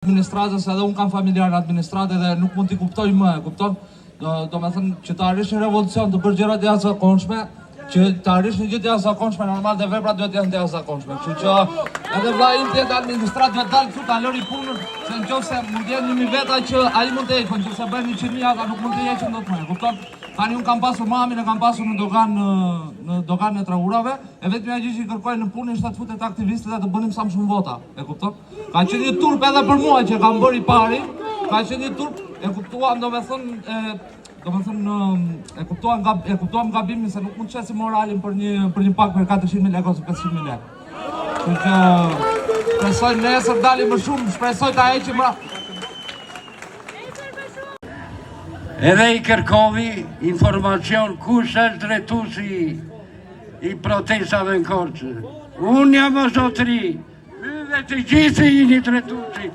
Administratës edhe unë kam familjar në administratë dhe nuk mund t'i kuptoj më, kupton? Do me thënë që të arish një revolucion të bërë gjërat jashtëzakonshme, që të arish një gjë të jashtëzakonshme, normal dhe veprat duhet janë të jashtëzakonshme. Kështu që edhe vlla im të administratë vetë dalë këtu ta lëri punën, se nëse mund të jenë 1000 veta që ai mund të heqë, po nëse bën 100.000 ata nuk mund të heqën dot më, kupton? Tani unë kam pasur mamin e kam pasur në dogan e trahurave, e vetmja gjë që kërkojnë në punë ishte të futet aktivistët dhe të bënim sa më shumë vota, e kupton? Ka qenë një turp edhe për mua që kam bërë i pari, ka qenë një turp, e kuptuam e kuptuam gabimin se nuk mund të çesim moralin për një pak për 400.000 lekë ose 500.000 lekë. Kështu që shpresoj nesër dalim më shumë, shpresoj ta heqim Edhe i kërkovi informacion kush është drejtuesi i protestave në Korçë. Unë jam o zotëri, dhe të gjithë jeni drejtuesi.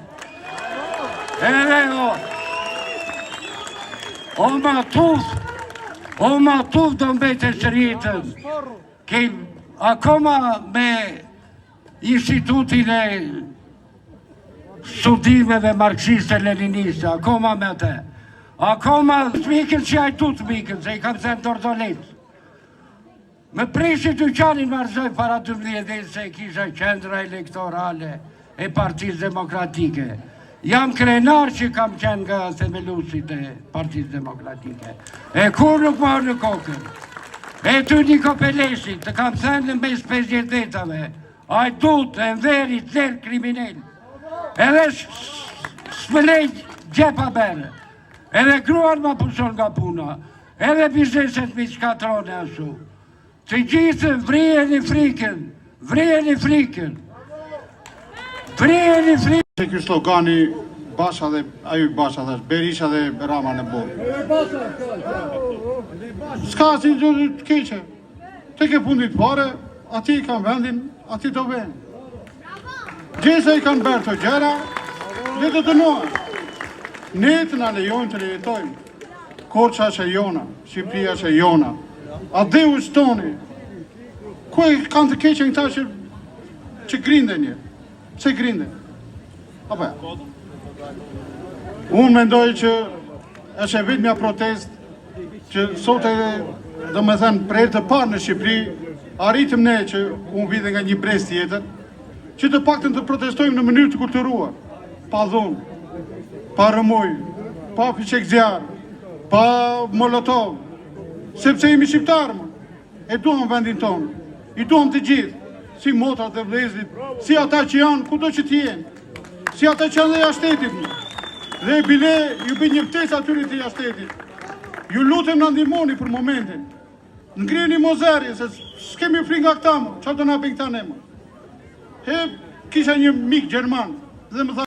Edhe o matuf do mbetesh rritën, ke akoma me institutin e studimeve marxiste-leniniste, akoma me atë. Akoma s'mikën që ajtut mikën, se i kam zënë dordolit. Me prishi dyqanin marzoj para 12 dhe se kisha qendra elektorale e Partisë Demokratike. Jam krenar që kam qenë nga themelusit e Partisë Demokratike. E kur nuk marrë në kokën. E ty Niko Peleshi, të kam thënë në mes 50 detave, ajtut, e verit, zerë kriminell. Edhe s'mëlej gjepa bere. Edhe gruan ma pushon nga puna, edhe bizneset mi shkatrone ashtu. Të gjithë vrijeni frikën, vrijeni frikën, vrijeni frikën. Se kjo slogani Basha dhe aju Basha dhe Berisha dhe Rama në borë. Ska si gjë të keqe. Të ke fundit pare, ati i kanë vendin, ati do vend. Gjese i kanë bërë të gjera, dhe të dënohen. Ne të në lejojnë të lejetojmë. Korça që jona, Shqipëria që jona, adeu shtoni. Kuj kanë të keqen këta që grinde një? Se grinde? Ape? Unë mendoj që është e vitmja protest që sot e do me thënë për të parë në Shqipëri, arritëm ne që unë vide nga një brez tjetër, që të paktën të protestojmë në mënyrë të kulturuar, pa dhunë, pa rëmuj, pa fiqek zjarë, pa molotov, sepse jemi shqiptarë, e duham vendin tonë, i duham të gjithë, si motrat dhe vlezit, si ata që janë, kudo që t'jenë, si ata që janë dhe jashtetit, dhe bile ju bëj një ftesë atyri të jashtetit, ju lutem në ndihmoni për momentin, ngrihni mozerje, se s'kemi fri nga këta më, që do na bëjnë këta ne më. Kisha një mik Gjerman, dhe më tha,